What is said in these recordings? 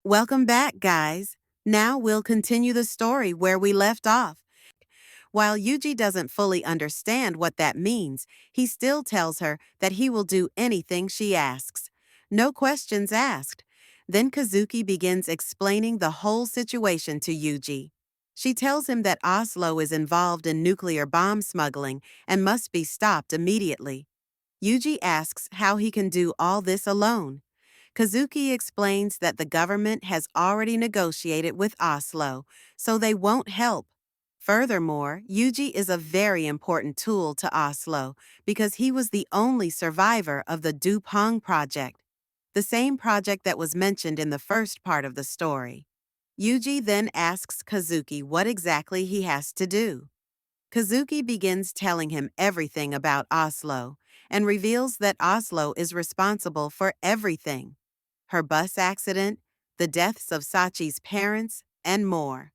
Welcome back, guys. Now we'll continue the story where we left off. While Yuji doesn't fully understand what that means, he still tells her that he will do anything she asks. No questions asked. Then Kazuki begins explaining the whole situation to Yuji. She tells him that Oslo is involved in nuclear bomb smuggling and must be stopped immediately. Yuji asks how he can do all this alone. Kazuki explains that the government has already negotiated with Oslo, so they won't help. Furthermore, Yuji is a very important tool to Oslo because he was the only survivor of the Dupong project, the same project that was mentioned in the first part of the story. Yuji then asks Kazuki what exactly he has to do. Kazuki begins telling him everything about Oslo and reveals that Oslo is responsible for everything: her bus accident, the deaths of Sachi's parents, and more.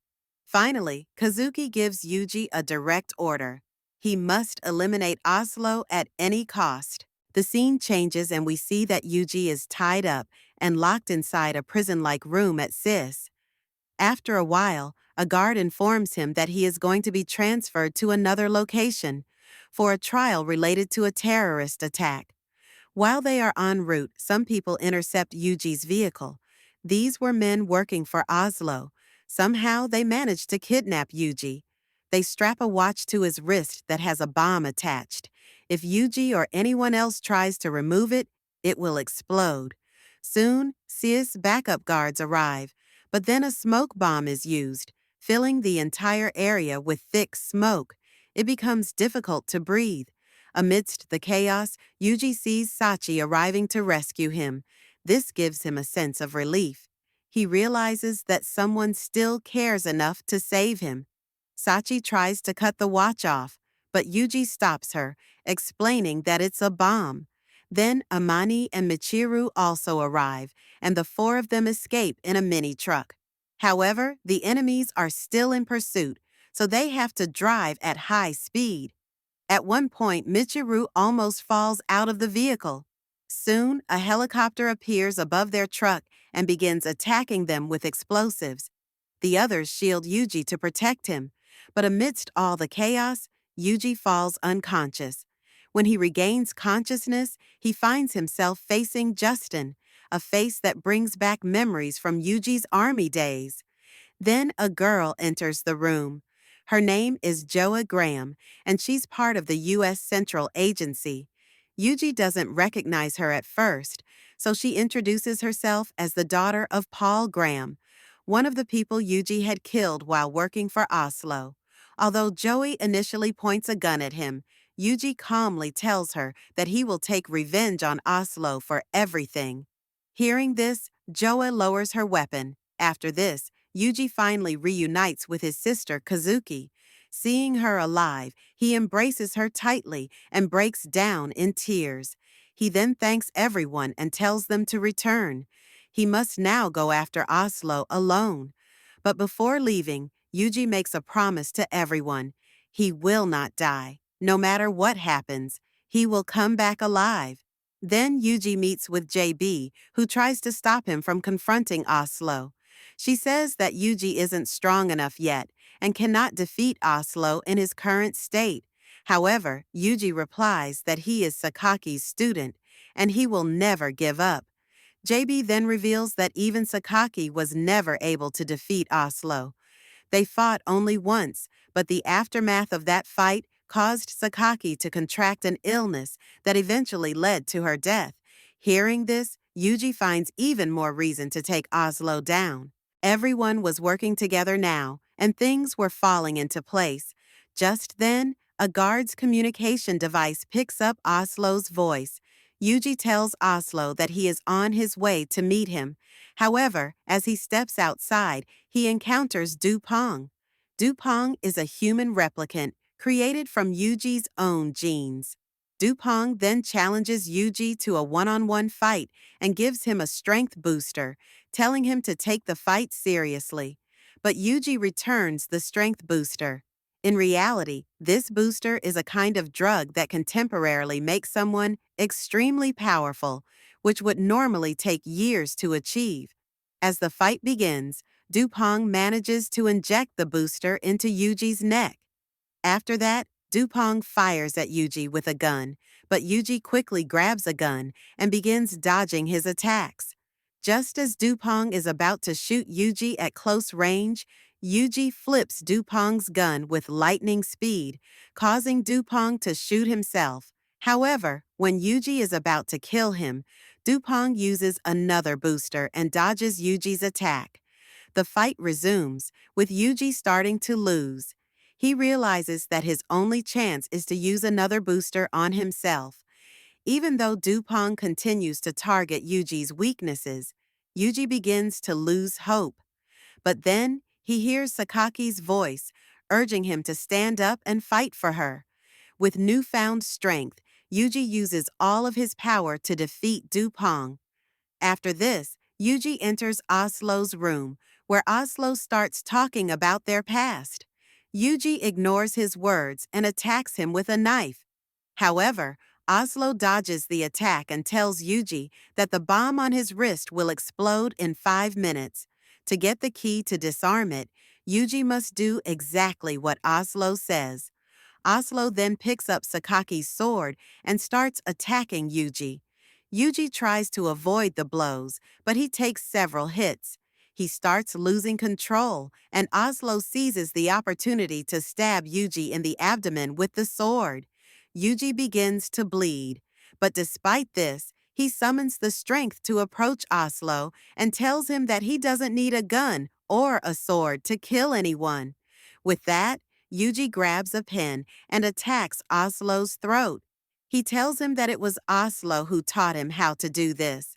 Finally, Kazuki gives Yuji a direct order. He must eliminate Oslo at any cost. The scene changes and we see that Yuji is tied up and locked inside a prison-like room at SIS. After a while, a guard informs him that he is going to be transferred to another location for a trial related to a terrorist attack. While they are en route, some people intercept Yuji's vehicle. These were men working for Oslo. Somehow, they manage to kidnap Yuji. They strap a watch to his wrist that has a bomb attached. If Yuji or anyone else tries to remove it, it will explode. Soon, SIS backup guards arrive, but then a smoke bomb is used, filling the entire area with thick smoke. It becomes difficult to breathe. Amidst the chaos, Yuji sees Sachi arriving to rescue him. This gives him a sense of relief. He realizes that someone still cares enough to save him. Sachi tries to cut the watch off, but Yuji stops her, explaining that it's a bomb. Then Amani and Michiru also arrive, and the four of them escape in a mini truck. However, the enemies are still in pursuit, so they have to drive at high speed. At one point, Michiru almost falls out of the vehicle. Soon, a helicopter appears above their truck and begins attacking them with explosives. The others shield Yuji to protect him, but amidst all the chaos, Yuji falls unconscious. When he regains consciousness, he finds himself facing Justin, a face that brings back memories from Yuji's army days. Then a girl enters the room. Her name is Joa Graham, and she's part of the U.S. Central Agency. Yuji doesn't recognize her at first, so she introduces herself as the daughter of Paul Graham, one of the people Yuji had killed while working for Oslo. Although Joey initially points a gun at him, Yuji calmly tells her that he will take revenge on Oslo for everything. Hearing this, Joa lowers her weapon. After this, Yuji finally reunites with his sister Kazuki. Seeing her alive, he embraces her tightly and breaks down in tears. He then thanks everyone and tells them to return. He must now go after Oslo alone. But before leaving, Yuji makes a promise to everyone. He will not die. No matter what happens, he will come back alive. Then Yuji meets with JB, who tries to stop him from confronting Oslo. She says that Yuji isn't strong enough yet and cannot defeat Oslo in his current state. However, Yuji replies that he is Sakaki's student and he will never give up. JB then reveals that even Sakaki was never able to defeat Oslo. They fought only once, but the aftermath of that fight caused Sakaki to contract an illness that eventually led to her death. Hearing this, Yuji finds even more reason to take Oslo down. Everyone was working together now, and things were falling into place. Just then, a guard's communication device picks up Oslo's voice. Yuji tells Oslo that he is on his way to meet him. However, as he steps outside, he encounters Dupong. Dupong is a human replicant created from Yuji's own genes. Dupong then challenges Yuji to a one-on-one fight and gives him a strength booster, telling him to take the fight seriously. But Yuji returns the strength booster. In reality, this booster is a kind of drug that can temporarily make someone extremely powerful, which would normally take years to achieve. As the fight begins, Dupong manages to inject the booster into Yuji's neck. After that, Dupong fires at Yuji with a gun, but Yuji quickly grabs a gun and begins dodging his attacks. Just as Dupong is about to shoot Yuji at close range, Yuji flips Dupong's gun with lightning speed, causing Dupong to shoot himself. However, when Yuji is about to kill him, Dupong uses another booster and dodges Yuji's attack. The fight resumes, with Yuji starting to lose. He realizes that his only chance is to use another booster on himself. Even though Dupong continues to target Yuji's weaknesses, Yuji begins to lose hope. But then, he hears Sakaki's voice, urging him to stand up and fight for her. With newfound strength, Yuji uses all of his power to defeat Dupong. After this, Yuji enters Oslo's room, where Oslo starts talking about their past. Yuji ignores his words and attacks him with a knife. However, Oslo dodges the attack and tells Yuji that the bomb on his wrist will explode in 5 minutes. To get the key to disarm it, Yuji must do exactly what Oslo says. Oslo then picks up Sakaki's sword and starts attacking Yuji. Yuji tries to avoid the blows, but he takes several hits. He starts losing control, and Oslo seizes the opportunity to stab Yuji in the abdomen with the sword. Yuji begins to bleed, but despite this, he summons the strength to approach Oslo and tells him that he doesn't need a gun or a sword to kill anyone. With that, Yuji grabs a pen and attacks Oslo's throat. He tells him that it was Oslo who taught him how to do this.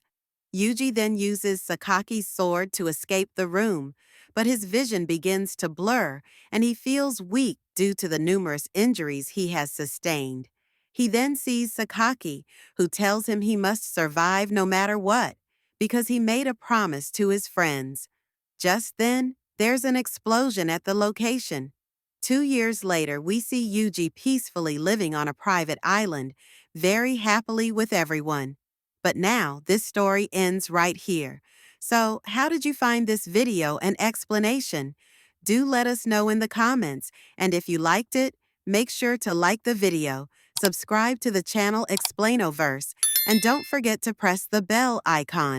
Yuji then uses Sakaki's sword to escape the room, but his vision begins to blur and he feels weak due to the numerous injuries he has sustained. He then sees Sakaki, who tells him he must survive no matter what, because he made a promise to his friends. Just then, there's an explosion at the location. 2 years later, we see Yuji peacefully living on a private island, very happily with everyone. But now, this story ends right here. So, how did you find this video and explanation? Do let us know in the comments, and if you liked it, make sure to like the video, subscribe to the channel Explainoverse, and don't forget to press the bell icon.